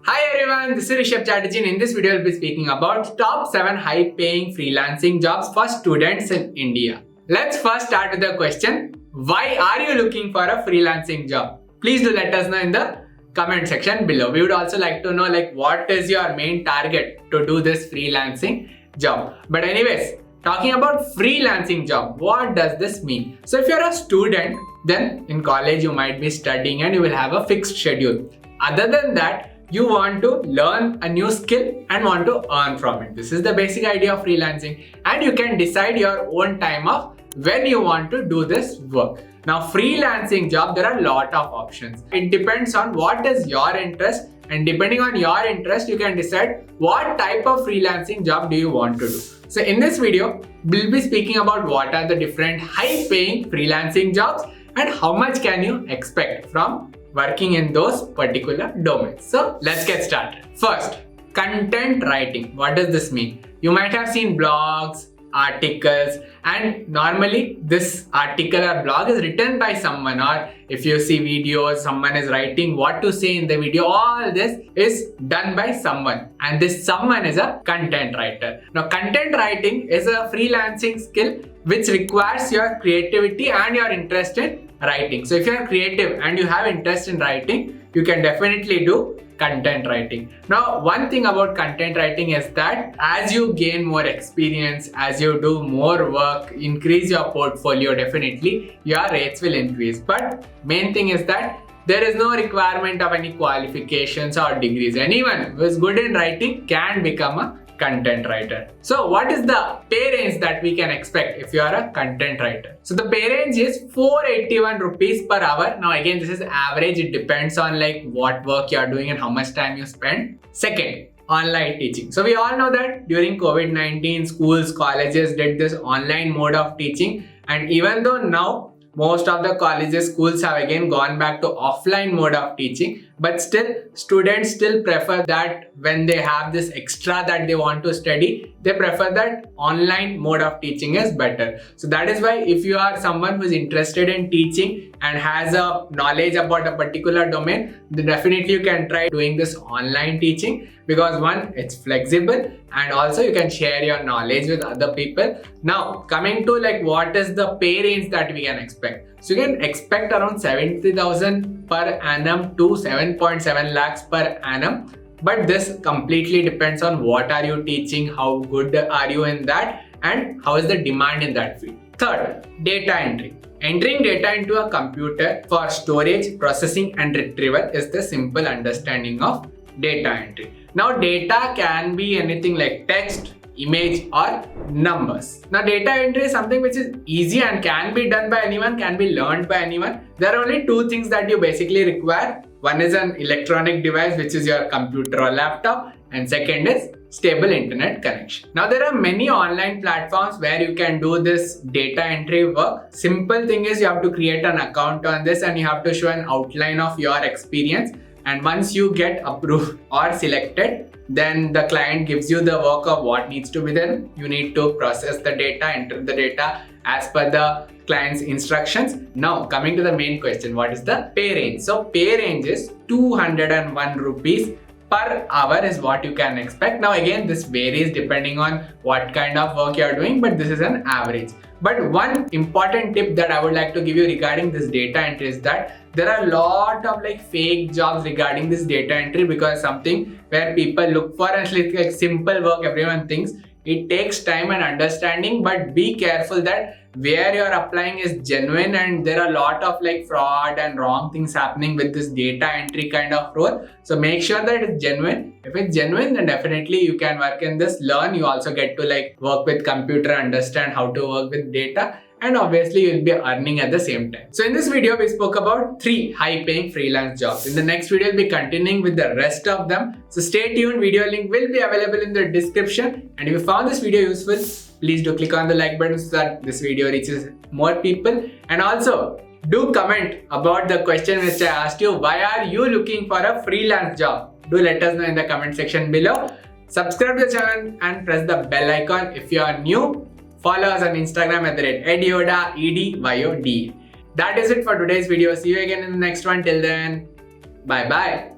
Hi everyone, this is Rishabh Chatterjee and in this video I'll be speaking about top 7 high-paying freelancing jobs for students in India. Let's first start with the question, why are you looking for a freelancing job? Please do let us know in the comment section below. We would also like to know what is your main target to do this freelancing job. But anyways, talking about freelancing job, what does this mean? So if you're a student, then in college you might be studying and you will have a fixed schedule. Other than that, you want to learn a new skill and want to earn from it. This is the basic idea of freelancing, and you can decide your own time of when you want to do this work. Now, freelancing job, there are a lot of options. It depends on what is your interest, and depending on your interest, you can decide what type of freelancing job do you want to do. So in this video, we'll be speaking about what are the different high-paying freelancing jobs and how much can you expect from working in those particular domains. So let's get started. First, content writing. What does this mean? You might have seen blogs, articles, and normally this article or blog is written by someone, or if you see videos, someone is writing what to say in the video. All this is done by someone, and this someone is a content writer. Now, content writing is a freelancing skill which requires your creativity and your interest in writing. So if you are creative and you have interest in writing, you can definitely do content writing. Now, one thing about content writing is that as you gain more experience, as you do more work, increase your portfolio, definitely your rates will increase. But main thing is that there is no requirement of any qualifications or degrees. Anyone who is good in writing can become a content writer. So what is the pay range that we can expect if you are a content writer? So the pay range is 481 rupees per hour. Now again, this is average. It depends on what work you are doing and how much time you spend. Second, online teaching. So we all know that during COVID-19, schools, colleges did this online mode of teaching, and even though now most of the colleges, schools have again gone back to offline mode of teaching, but still students still prefer that when they have this extra that they want to study, they prefer that online mode of teaching is better. So that is why if you are someone who is interested in teaching and has a knowledge about a particular domain, then definitely you can try doing this online teaching, because one, it's flexible, and also you can share your knowledge with other people. Now coming to what is the pay range that we can expect. So you can expect around 70,000 per annum to 7.7 lakhs per annum. But this completely depends on what are you teaching, how good are you in that, and how is the demand in that field. Third, data entry. Entering data into a computer for storage, processing, and retrieval is the simple understanding of data entry. Now, data can be anything like text, image, or numbers. Now, data entry is something which is easy and can be done by anyone, can be learned by anyone. There are only two things that you basically require. One is an electronic device, which is your computer or laptop, and second is stable internet connection. Now, there are many online platforms where you can do this data entry work. Simple thing is you have to create an account on this and you have to show an outline of your experience. And once you get approved or selected, then the client gives you the work of what needs to be done. You need to process the data, enter the data as per the client's instructions. Now, coming to the main question, what is the pay range? So, pay range is 201 rupees per hour is what you can expect. Now, again, this varies depending on what kind of work you are doing, but this is an average. But one important tip that I would like to give you regarding this data entry is that there are a lot of fake jobs regarding this data entry, because something where people look for and it's simple work, everyone thinks. It takes time and understanding, but be careful that where you're applying is genuine, and there are a lot of fraud and wrong things happening with this data entry kind of role. So make sure that it's genuine. If it's genuine, then definitely you can work in this, learn. You also get to work with computer, understand how to work with data, and obviously you'll be earning at the same time. So in this video, we spoke about 3 high-paying freelance jobs. In the next video, we'll be continuing with the rest of them. So stay tuned. Video link will be available in the description. And if you found this video useful, please do click on the like button so that this video reaches more people. And also, do comment about the question which I asked you. Why are you looking for a freelance job? Do let us know in the comment section below. Subscribe to the channel and press the bell icon if you are new. Follow us on Instagram at EdYoda, EdYoda. That is it for today's video. See you again in the next one. Till then, bye bye.